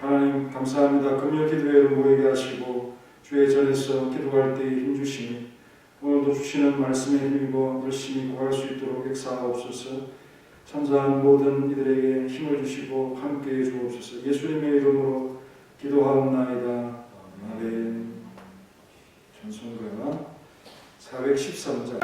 하나님 감사합니다. 금요 기도회를 모이게 하시고 주의 전에서 기도할 때에 힘주시니 오늘도 주시는 말씀에 힘입어 열심히 구할 수 있도록 역사하옵소서. 참사한 모든 이들에게 힘을 주시고 함께해 주옵소서. 예수님의 이름으로 기도하옵나이다. 아멘. 전송가 413장.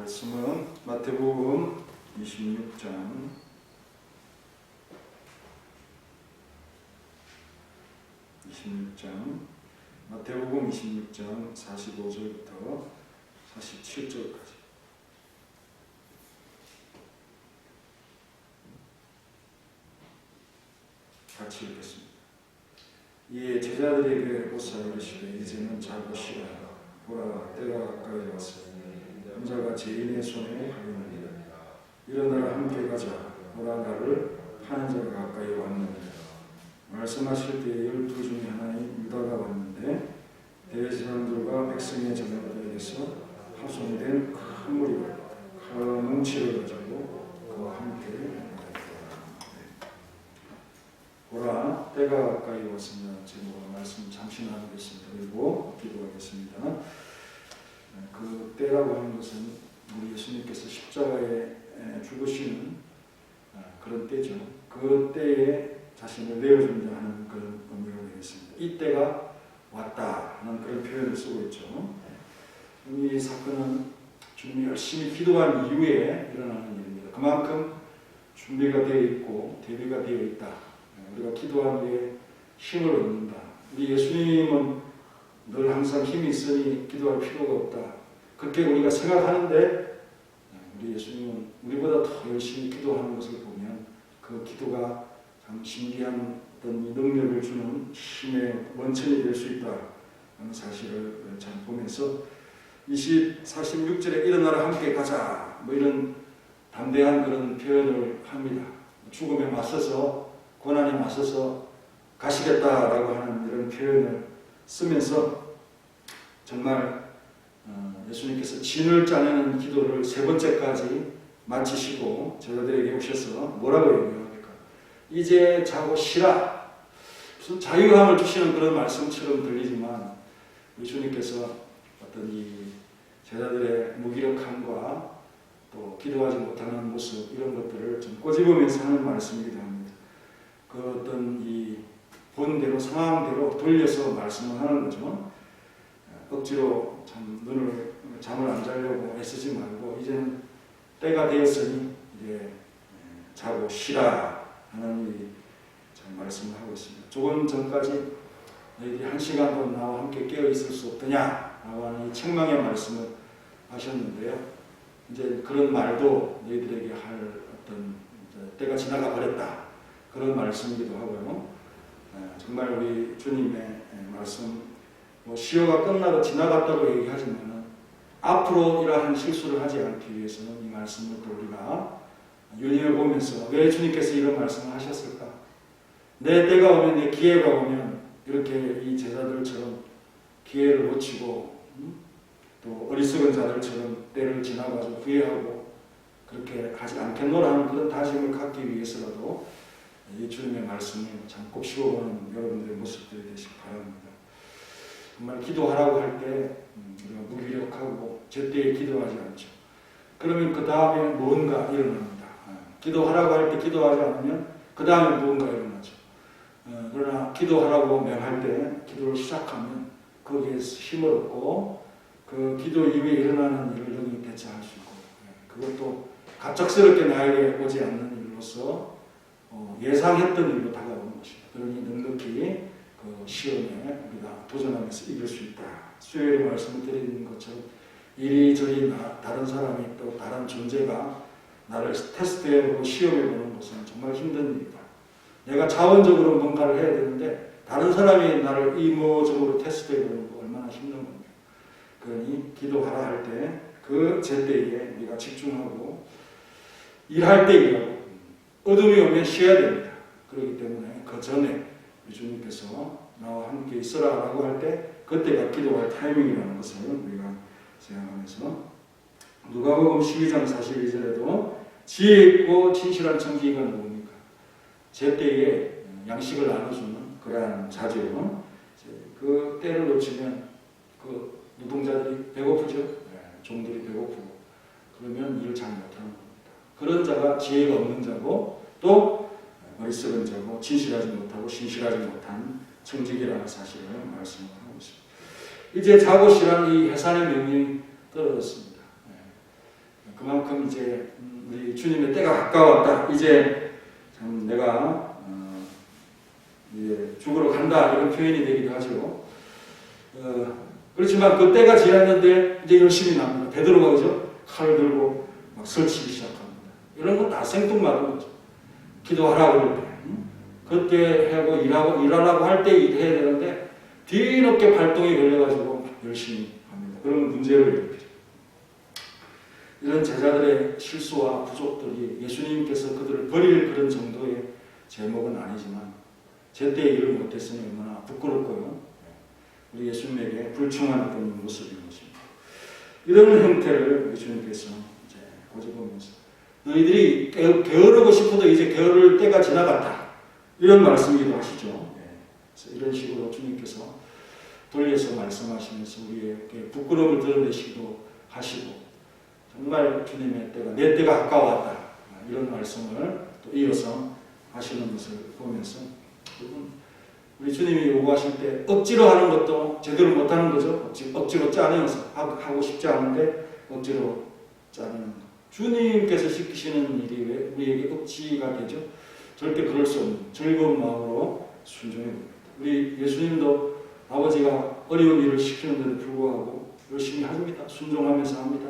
말씀은 마태복음 26장 45절부터 47절까지 같이 읽겠습니다. 이에 제자들에게 오사 이르시되 이제는 자고 쉬라. 보라, 때가 가까이 왔으니 남자가 죄인의 손에 걸리느니라. 일어나라, 함께 가자. 보라, 나를 파는 자가 가까이 왔느니라. 말씀하실 때에 12 중에 하나인 유다가 왔는데 대제사장들과 백성의 장로들에게서 파송된 큰 무리가 큰 뭉치를 가지고 그와 함께 보라, 때가 가까이 왔으면 제가 말씀 잠시 나누겠습니다. 그리고 기도하겠습니다. 그 때라고 하는 것은 우리 예수님께서 십자가에 죽으시는 그런 때죠. 그 때에 자신을 내어준다 하는 그런 의미가 되겠습니다. 이 때가 왔다 하는 그런 표현을 쓰고 있죠. 이 사건은 주님이 열심히 기도한 이후에 일어나는 일입니다. 그만큼 준비가 되어 있고 대비가 되어 있다. 우리가 기도한 뒤에 힘을 얻는다. 우리 예수님은 늘 항상 힘이 있으니 기도할 필요가 없다. 그렇게 우리가 생각하는데 우리 예수님은 우리보다 더 열심히 기도하는 것을 보면 그 기도가 참 신기한 어떤 능력을 주는 힘의 원천이 될 수 있다 하는 사실을 참 보면서 46절에 일어나라, 함께 가자, 뭐 이런 담대한 그런 표현을 합니다. 죽음에 맞서서, 고난에 맞서서 가시겠다라고 하는 이런 표현을 쓰면서 정말 예수님께서 진을 짜내는 기도를 3번째까지 마치시고 제자들에게 오셔서 뭐라고 얘기합니까? 이제 자고 쉬라. 무슨 자유함을 주시는 그런 말씀처럼 들리지만 예수님께서 어떤 이 제자들의 무기력함과 또 기도하지 못하는 모습, 이런 것들을 좀 꼬집으면서 하는 말씀이기도 합니다. 그 어떤 이 본대로, 상황대로 돌려서 말씀을 하는 거죠. 억지로 참 잠을 안 자려고 애쓰지 말고 이제는 때가 되었으니 이제 자고 쉬라 하는 이 참 말씀을 하고 있습니다. 조금 전까지 너희들이 1시간도 나와 함께 깨어 있을 수 없더냐 라고 하는 이 책망의 말씀을 하셨는데요. 이제 그런 말도 너희들에게 할 어떤 때가 지나가 버렸다, 그런 말씀이기도 하고요. 정말 우리 주님의 말씀, 시효가 끝나고 지나갔다고 얘기하지만 앞으로 이러한 실수를 하지 않기 위해서는 이 말씀을 또 우리가 눈여보면서 왜 주님께서 이런 말씀을 하셨을까? 내 때가 오면, 내 기회가 오면 이렇게 이 제자들처럼 기회를 놓치고 또 어리석은 자들처럼 때를 지나가서 후회하고 그렇게 하지 않겠노라 하는 그런 다짐을 갖기 위해서라도 이 주님의 말씀을 참 곱씹어보는 여러분들의 모습들이 되시기 바랍니다. 정말 기도하라고 할 때 우리가 무기력하고 제때에 기도하지 않죠. 그러면 그 다음에 뭔가 일어납니다. 기도하라고 할 때 기도하지 않으면 그 다음에 뭔가 일어나죠. 그러나 기도하라고 명할 때 기도를 시작하면 거기에서 힘을 얻고 그 기도 이후에 일어나는 일을 능히 대처할 수 있고, 그것도 갑작스럽게 나에게 오지 않는 일로서 예상했던 일로 다가오는 것입니다. 그러니 넉넉히 그 시험에 우리가 도전하면서 이길 수 있다. 수요일에 말씀을 드리는 것처럼 이리저리 다른 사람이 또 다른 존재가 나를 테스트해보고 시험해보는 것은 정말 힘든 일이다. 내가 자원적으로 뭔가를 해야 되는데 다른 사람이 나를 의무적으로 테스트해보는 거 얼마나 힘든 겁니까? 그러니 기도하라 할 때 그 제때에 우리가 집중하고 일할 때 일하고 어둠이 오면 쉬어야 됩니다. 그렇기 때문에 그 전에 주님께서 나와 함께 있어라 라고 할 때 그때가 기도할 타이밍이라는 것을 우리가 생각하면서 누가복음 12장 42절에도 지혜 있고 진실한 청지기가 누굽니까? 제때에 양식을 나눠주는 그러한 자죠. 그 때를 놓치면 그 노동자들이 배고프죠. 종들이 배고프고 그러면 일을 잘 못하는 겁니다. 그런 자가 지혜가 없는 자고 또 어리석은 자고 진실하지 못하고 신실하지 못한 청지기라는 사실을 말씀을 하고 있습니다. 이제 자고 쉬라는 이 해산의 명령이 떨어졌습니다. 그만큼 이제 우리 주님의 때가 가까웠다. 이제 참 내가 이제 죽으러 간다 이런 표현이 되기도 하죠. 그렇지만 그 때가 지났는데 이제 열심히 납니다. 베드로가 그죠? 칼을 들고 막 설치기 시작합니다. 이런 건 다 생뚱맞은 거죠. 기도하라고 그럴 때, 그때 하고 일하라고 할 때 일해야 되는데 뒤늦게 발동이 걸려가지고 열심히 합니다. 그런 문제를 일으키죠. 이런 제자들의 실수와 부족들이 예수님께서 그들을 버릴 그런 정도의 제목은 아니지만 제때 일을 못했으니 얼마나 부끄럽고요. 우리 예수님에게 불충한 그런 모습인 것입니다. 이런 형태를 예수님께서 이제 고집하면서 너희들이 게으르고 싶어도 이제 게으를 때가 지나갔다. 이런 말씀이기도 하시죠. 그래서 이런 식으로 주님께서 돌려서 말씀하시면서 우리에게 부끄러움을 드러내시기도 하시고 정말 주님의 때가 내 때가 가까웠다. 이런 말씀을 또 이어서 하시는 것을 보면서 우리 주님이 요구하실 때 억지로 하는 것도 제대로 못하는 거죠. 억지로 짜내면서 하고 싶지 않은데 억지로 짜내는 것. 주님께서 시키시는 일이 왜 우리에게 억지가 되죠? 절대 그럴 수 없는 즐거운 마음으로 순종해 봅니다. 우리 예수님도 아버지가 어려운 일을 시키는데도 불구하고 열심히 합니다. 순종하면서 합니다.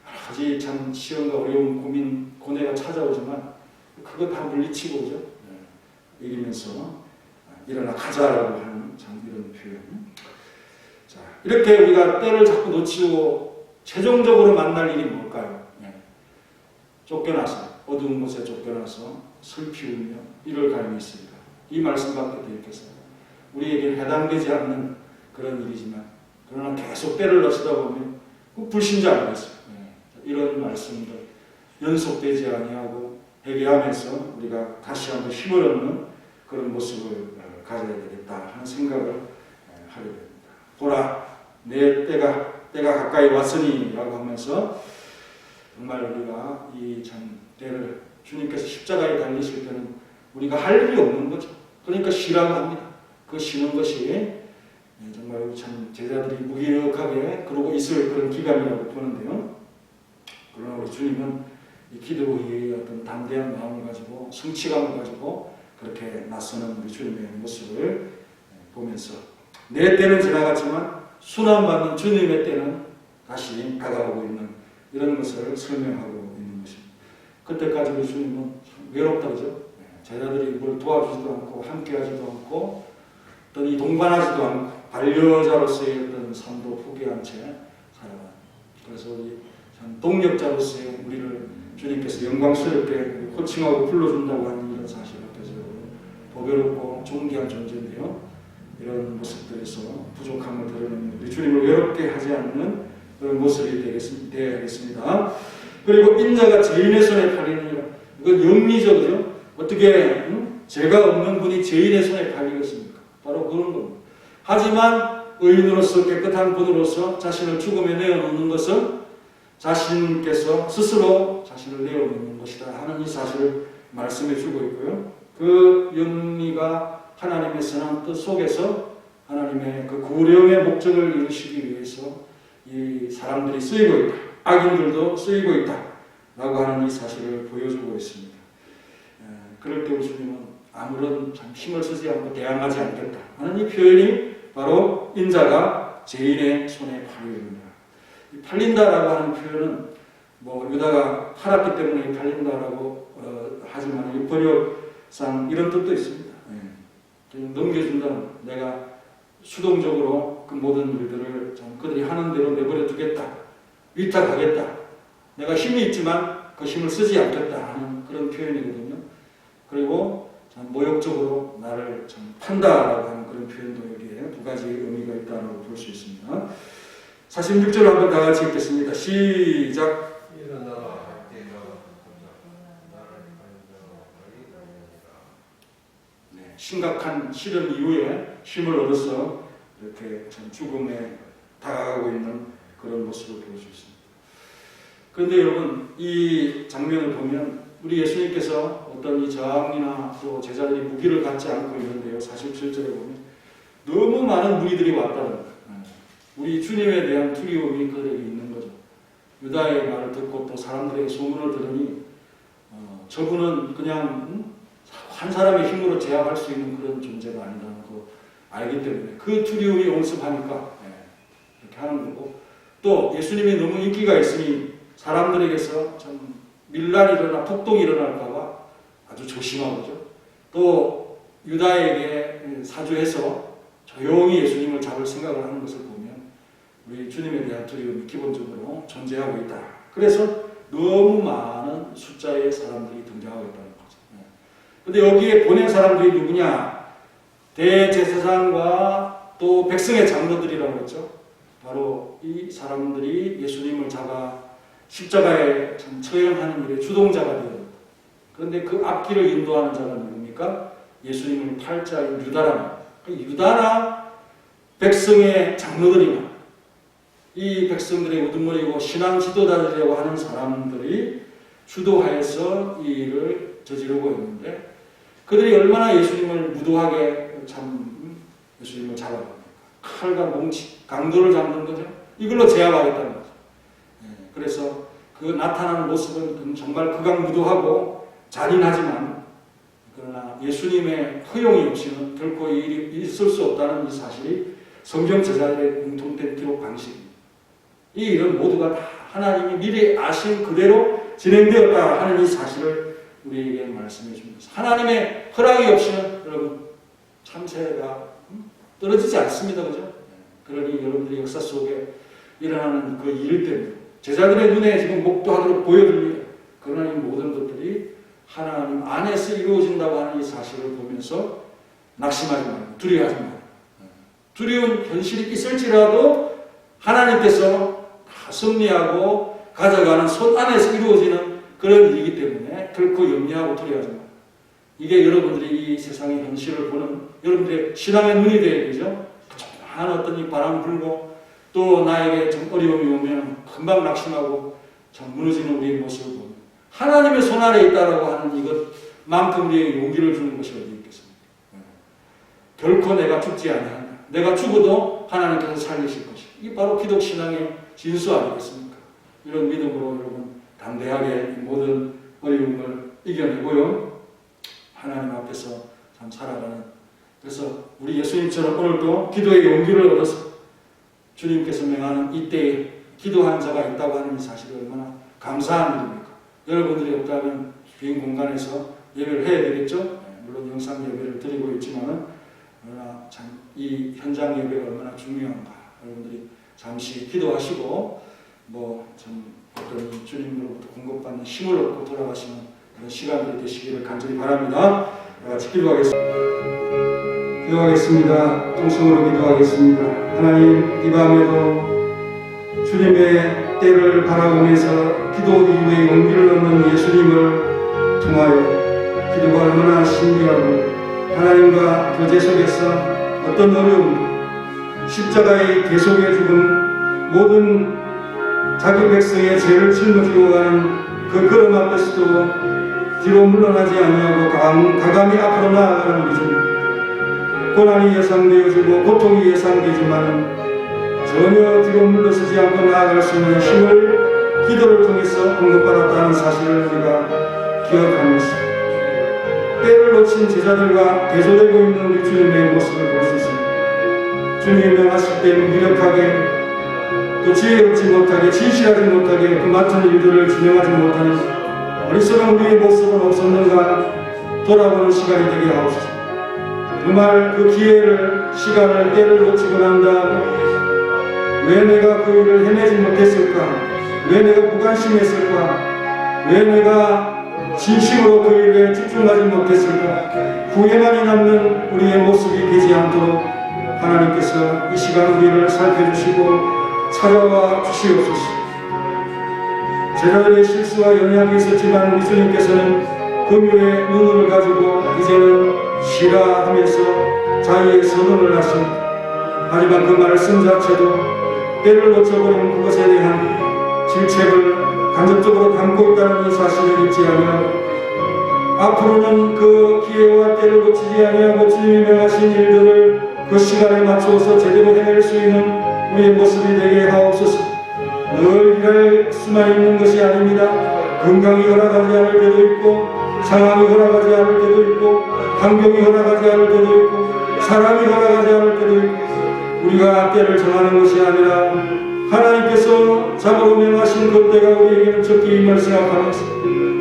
여러 가지 참 시험과 어려운 고민, 고뇌가 찾아오지만 그거 다 물리치고 그죠? 이기면서 일어나 가자라고 하는 참 이런 표현. 자, 이렇게 우리가 때를 자꾸 놓치고 최종적으로 만날 일이 뭘까요? 쫓겨나서 어두운 곳에 쫓겨나서 슬피 울며 이를 갈미 있습니다. 이 말씀밖에 더 있겠어요. 우리에게 해당되지 않는 그런 일이지만 그러나 계속 때를 놓치다 보면 불신자 아니겠어요. 이런 말씀들 연속되지 아니하고 회개하면서 우리가 다시 한번 힘을 얻는 그런 모습을 가져야 되겠다 하는 생각을 하게 됩니다. 보라, 내 때가 가까이 왔으니 라고 하면서 정말 우리가 이 참 때를 주님께서 십자가에 달리실 때는 우리가 할 일이 없는 거죠. 그러니까 쉬라고 합니다. 그 쉬는 것이 정말 참 제자들이 무기력하게 그러고 있을 그런 기간이라고 보는데요. 그러나 우리 주님은 이 기도 위에 어떤 담대한 마음을 가지고 성취감을 가지고 그렇게 나서는 우리 주님의 모습을 보면서 내 때는 지나갔지만 순환받는 주님의 때는 다시 다가오고 있는 이런 것을 설명하고 있는 것입니다. 그때까지 우리 주님은 외롭다 그죠? 제자들이 뭘 도와주지도 않고 함께하지도 않고 어떤 이 동반하지도 않고 반려자로서의 어떤 삶도 포기한 채 살아가는. 그래서 우리 참 동력자로서의 우리를 주님께서 영광스럽게 호칭하고 불러준다고 하는 이런 사실 앞에서 보배롭고 존귀한 존재인데요. 이런 모습들에서 부족함을 드러내는 우리 주님을 외롭게 하지 않는 그런 모습이 되어야겠습니다. 그리고 인자가 죄인의 손에 팔리느니라. 이건 영리적이죠. 어떻게 죄가 없는 분이 죄인의 손에 팔리겠습니까? 바로 그런 겁니다. 하지만 의인으로서 깨끗한 분으로서 자신을 죽음에 내어놓는 것은 자신께서 스스로 자신을 내어놓는 것이다 하는 이 사실을 말씀해 주고 있고요. 그 영리가 하나님의 선한 뜻 속에서 하나님의 그 구령의 목적을 이루시기 위해서 이 사람들이 쓰이고 있다. 악인들도 쓰이고 있다. 라고 하는 이 사실을 보여주고 있습니다. 그럴 때 우리 주님은 아무런 참 힘을 쓰지 않고 대항하지 않겠다 하는 이 표현이 바로 인자가 죄인의 손에 팔리느니라. 팔린다라고 하는 표현은 뭐 유다가 팔았기 때문에 팔린다라고 하지만 이 번역상 이런 뜻도 있습니다. 넘겨준다. 내가 수동적으로 그 모든 일들을 그들이 하는 대로 내버려 두겠다. 위탁하겠다. 내가 힘이 있지만 그 힘을 쓰지 않겠다 하는 그런 표현이거든요. 그리고 참 모욕적으로 나를 참 판다라고 하는 그런 표현도 여기에 두 가지 의미가 있다고 볼 수 있습니다. 46절 한번 다 같이 읽겠습니다. 시작. 네, 심각한 시련 이후에 힘을 얻어서 이렇게 참 죽음에 다가가고 있는 그런 모습을 볼 수 있습니다. 그런데 여러분 이 장면을 보면 우리 예수님께서 어떤 이 저항이나 또 제자들이 무기를 갖지 않고 있는데요. 47절에 보면 너무 많은 무리들이 왔다는 거예요. 우리 주님에 대한 두려움이 그들에게 있는 거죠. 유다의 말을 듣고 또 사람들에게 소문을 들으니 저분은 그냥 한 사람의 힘으로 제압할 수 있는 그런 존재가 아니라는 거 알기 때문에 그 두려움이 옹습하니까 이렇게 하는 거고, 또 예수님이 너무 인기가 있으니 사람들에게서 참 밀란이 일어나 폭동이 일어날까봐 아주 조심하고죠. 또 유다에게 사주해서 조용히 예수님을 잡을 생각을 하는 것을 보면 우리 주님에 대한 두려움이 기본적으로 존재하고 있다. 그래서 너무 많은 숫자의 사람들이 등장하고 있다는 거죠. 그런데 여기에 보낸 사람들이 누구냐? 대제사장과 또 백성의 장로들이라고 했죠. 바로 이 사람들이 예수님을 잡아 십자가에 처형하는 일의 주동자가 되었다. 그런데 그 앞길을 인도하는 자가 누굽니까? 예수님을 팔자인 유다랍니다. 유다나 백성의 장로들이나 이 백성들의 우두머리고 신앙 지도자들이라고 하는 사람들이 주도하여서 이 일을 저지르고 있는데, 그들이 얼마나 예수님을 무도하게 예수님을 잡아갑니까? 칼과 몽치, 강도를 잡는 거죠. 이걸로 제압하겠다는 거죠. 그래서 그 나타나는 모습은 정말 극악무도하고 잔인하지만, 그러나 예수님의 허용이 없이는 결코 이 일이 있을 수 없다는 이 사실이 성경 저자들의 공통된 기록 방식입니다. 이 일은 모두가 다 하나님이 미리 아신 그대로 진행되었다 하는 이 사실을 우리에게 말씀해 줍니다. 하나님의 허락이 없이는 여러분 참새가 떨어지지 않습니다. 그죠? 그러니 여러분들이 역사 속에 일어나는 그 일 때문에 제자들의 눈에 지금 목도하도록 보여드립니다. 그러나 이 모든 것들이 하나님 안에서 이루어진다고 하는 이 사실을 보면서 낙심하지 말고 두려워하지 말고, 두려운 현실이 있을지라도 하나님께서 다 승리하고 가져가는 손 안에서 이루어지는 그런 일이기 때문에 결코 염려하고 두려워하지 말고, 이게 여러분들이 이 세상의 현실을 보는 여러분들의 신앙의 눈이 되어야 되죠. 조그마한 어떤 이 바람 불고 또 나에게 좀 어려움이 오면 금방 낙심하고 참 무너지는 우리의 모습을 보면 하나님의 손 아래에 있다라고 하는 이것만큼 우리에게 용기를 주는 것이 어디 있겠습니까? 결코 내가 죽지 아니한다. 내가 죽어도 하나님께서 살리실 것이다. 이 바로 기독 신앙의 진수 아니겠습니까? 이런 믿음으로 여러분 담대하게 모든 어려움을 이겨내고요, 하나님 앞에서 참 살아가는, 그래서 우리 예수님처럼 오늘도 기도의 용기를 얻어서 주님께서 명하는 이때에 기도한 자가 있다고 하는 이 사실이 얼마나 감사한 일입니까? 여러분들이 없다면 빈 공간에서 예배를 해야 되겠죠? 물론 영상 예배를 드리고 있지만은 그러나 참 이 현장 예배가 얼마나 중요한가, 여러분들이 잠시 기도하시고 참 어떤 주님으로부터 공급받는 힘을 얻고 돌아가시는 그런 시간들이 되시기를 간절히 바랍니다. 같이 기도하겠습니다. 통성으로 기도하겠습니다. 하나님, 이 밤에도 주님의 때를 바라보면서 기도 이후에 용기를 얻는 예수님을 통하여 기도가 얼마나 신비하고 하나님과 교제 속에서 어떤 어려움, 십자가의 대속의 죽음, 모든 자기 백성의 죄를 짊어지고 가는 그 걸음 앞에서도 뒤로 물러나지 아니하고 가감히 앞으로 나아가는 믿음, 고난이 예상되어지고 고통이 예상되지만 전혀 뒤로 물러서지 않고 나아갈 수 있는 힘을 기도를 통해서 공급받았다는 사실을 우리가 기억하면서 때를 놓친 제자들과 대조되고 있는 우리 주님의 모습을 볼 수 있습니다. 주님이 명하실 때 무력하게 또 지혜롭지 못하게 진실하지 못하게 그 맡은 일들을 진행하지 못하는 어리석은 우리의 모습은 없었는가 돌아보는 시간이 되게 하옵소서. 정말 그 기회를, 시간을, 때를 놓치고 난 다음 왜 내가 그 일을 해내지 못했을까? 왜 내가 무관심했을까? 왜 내가 진심으로 그 일에 집중하지 못했을까? 후회만이 남는 우리의 모습이 되지 않도록 하나님께서 이 시간 우리를 살펴주시고 찾아와 주시옵소서. 제자들의 실수와 연약이 있었지만 우리 주님께서는 긍휼의 눈을 가지고 이제는 쉬라 하면서 자유의 선언을 하십니다. 하지만 그 말씀 자체도 때를 놓쳐버린 그것에 대한 질책을 간접적으로 담고 있다는 이 사실을 잊지 아니하고 앞으로는 그 기회와 때를 놓치지 아니하고 주님이 명하신 일들을 그 시간에 맞춰서 제대로 해낼 수 있는 우리의 모습이 되게 하옵소서. 늘 일할 수만 있는 것이 아닙니다. 건강이 허락하지 않을 때도 있고, 상황이 허락하지 않을 때도 있고, 환경이 허락하지 않을 때도 있고, 사람이 허락하지 않을 때도 있고, 우리가 때를 정하는 것이 아니라 하나님께서 참으로 명하신 그 때가 우리에게는 적기 임을 생각하면서,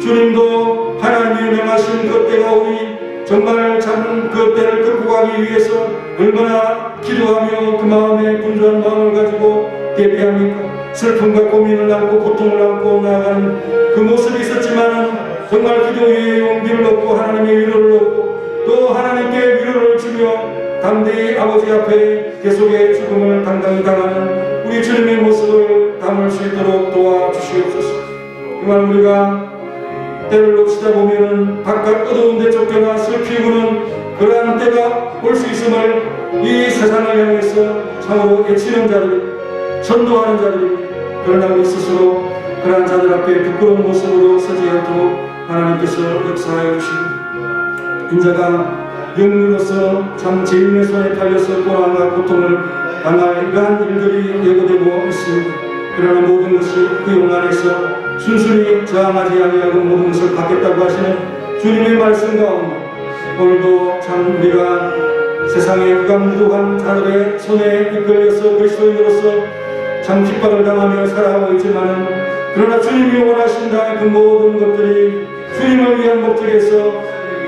주님도 하나님이 명하신 그 때가 우리 정말 참 그 때를 극복하기 위해서 얼마나 기도하며 그 마음에 분주한 마음을 가지고 대비합니까? 슬픔과 고민을 안고 고통을 안고 나아가는 그 모습이 있었지만 정말 기도 위에 용기를 얻고 하나님의 위로를 얻고 또 하나님께 위로를 주며 담대히 아버지 앞에 계속의 죽음을 당당히 당하는 우리 주님의 모습을 담을 수 있도록 도와주시옵소서. 정말 우리가 때를 놓치다 보면은 바깥 어두운 데 쫓겨나 슬피고는 그러한 때가 올 수 있음을 이 세상을 향해서 참으로 애치는 자들, 전도하는 자들이, 그러나 우리 스스로 그러한 자들 앞에 부끄러운 모습으로 서지 않도록 하나님께서 역사하여 주시고, 인자가 영으로서 참 죄인의 손에 팔려서 고난과 고통을 당할 이러한 일들이 예고되고 있습니다. 그러나 모든 것이 그 영 안에서 순순히 저항하지 아니하고 모든 것을 받겠다고 하시는 주님의 말씀 가운데 오늘도 참 우리가 세상의 극악무도한 자들의 손에 이끌려서 그리스도인으로서 참 핍박을 당하며 살아가고 있지만은, 그러나 주님이 원하신다 그 모든 것들이 주님을 위한 목적에서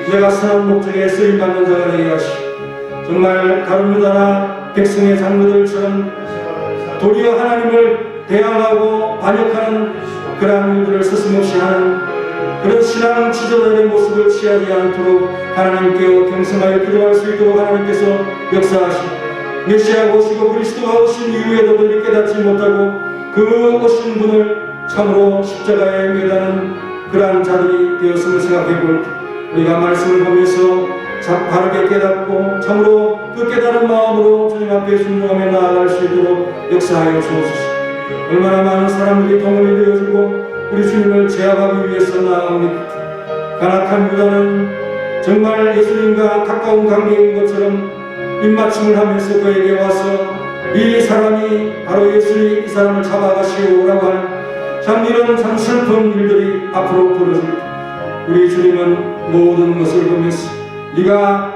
내가 선한 목적에 쓰임받는 자가 되게 하시고, 정말 다른 유다나 백성의 장로들처럼 도리어 하나님을 대항하고 반역하는 그러한 일들을 서슴없이 하는 그런 신앙 지도자의 모습을 취하지 않도록 하나님께 경성하여 기도할 수 있도록 하나님께서 역사하시고, 메시아가 오시고 그리스도가 오신 이후에도 그들이 깨닫지 못하고 그 오신 분을 참으로 십자가에 매다는 그러한 자들이 되었음을 생각해 볼 때 우리가 말씀을 보면서 바르게 깨닫고 참으로 그 깨달은 마음으로 주님 앞에 순종하며 나아갈 수 있도록 역사하여 주옵소서. 얼마나 많은 사람들이 동원이 되어지고 우리 주님을 제압하기 위해서 나아옵니까? 간악한 유다는 정말 예수님과 가까운 관계인 것처럼 입맞춤을 하면서 그에게 와서 이 사람이 바로 예수님, 이 사람을 잡아가시오라고 하는 참 이런 참 슬픈 일들이 앞으로 벌어집니다. 우리 주님은 모든 것을 보면서 네가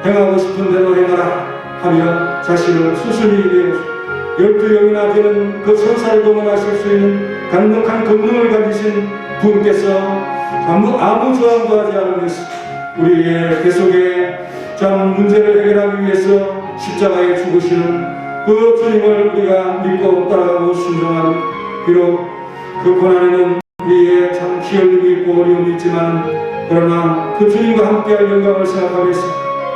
행하고 싶은 대로 행하라 하며 자신을 수순히 내어주고 12명이나 되는 그 천사를 동원하실 수 있는 강력한 권능을 가지신 분께서 아무 저항도 하지 않으면서 우리의 계속의 참 문제를 해결하기 위해서 십자가에 죽으시는 그 주님을 우리가 믿고 따라가고 순종하고, 비록 그 고난에는 우리의 참 희열림이 있고 어려움이 있지만 그러나 그 주님과 함께할 영광을 생각하면서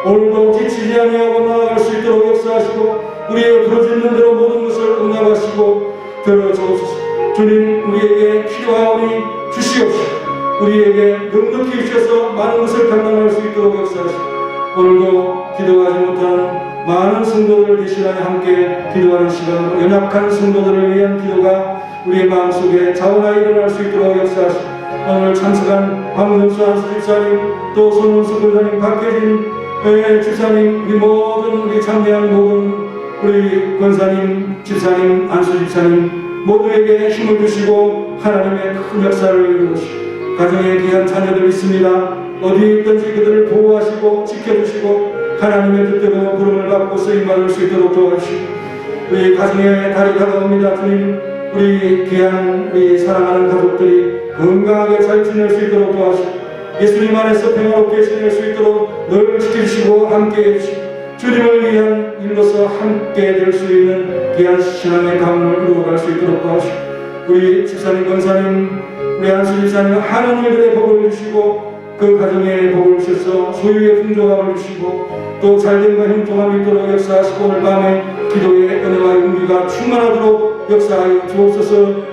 오늘도 지치지 아니하고 나아갈 수 있도록 역사하시고 우리의 부르짖는 대로 모든 것을 응답하시고 들어주옵소서. 주님, 우리에게 필요하오니 주시옵소서. 우리에게 넉넉히 주셔서 많은 것을 감당할 수 있도록 역사하시고, 오늘도 기도하지 못한 많은 성도들 대신하여 함께 기도하는 시간으로 연약한 성도들을 위한 기도가 우리의 마음속에 자원하여 일어날 수 있도록 역사하시고, 오늘 참석한 황정수 한수 집사님, 또 손은수 권사님, 박혜진 집사님, 우리 모든 우리 참여한 모든 우리 권사님, 집사님, 안수 집사님 모두에게 힘을 주시고 하나님의 큰 역사를 이루시고, 가정에 귀한 자녀들 있습니다. 어디 있든지 그들을 보호하시고 지켜주시고 하나님의 뜻대로 부름을 받고 쓰임받을 수 있도록 도와주시고, 우리 가정의 달이 다가옵니다. 주님, 우리 귀한 우리 사랑하는 가족들이 건강하게 잘 지낼 수 있도록 도와주시고 예수님 안에서 평화롭게 지낼 수 있도록 늘 지키시고 함께해 주시고 주님을 위한 일로서 함께 될 수 있는 귀한 신앙의 가문을 이루어갈 수 있도록 도와주시고, 우리 집사님, 권사님, 우리 안수 집사님 하는 일들의 복을 주시고 그 가정에 복을 주셔서 소유의 풍족함을 주시고 또 잘됨과 형통함이 있도록 역사하시고 오늘 밤에 기도의 은혜와 용기가 충만하도록 역사하여 주옵소서.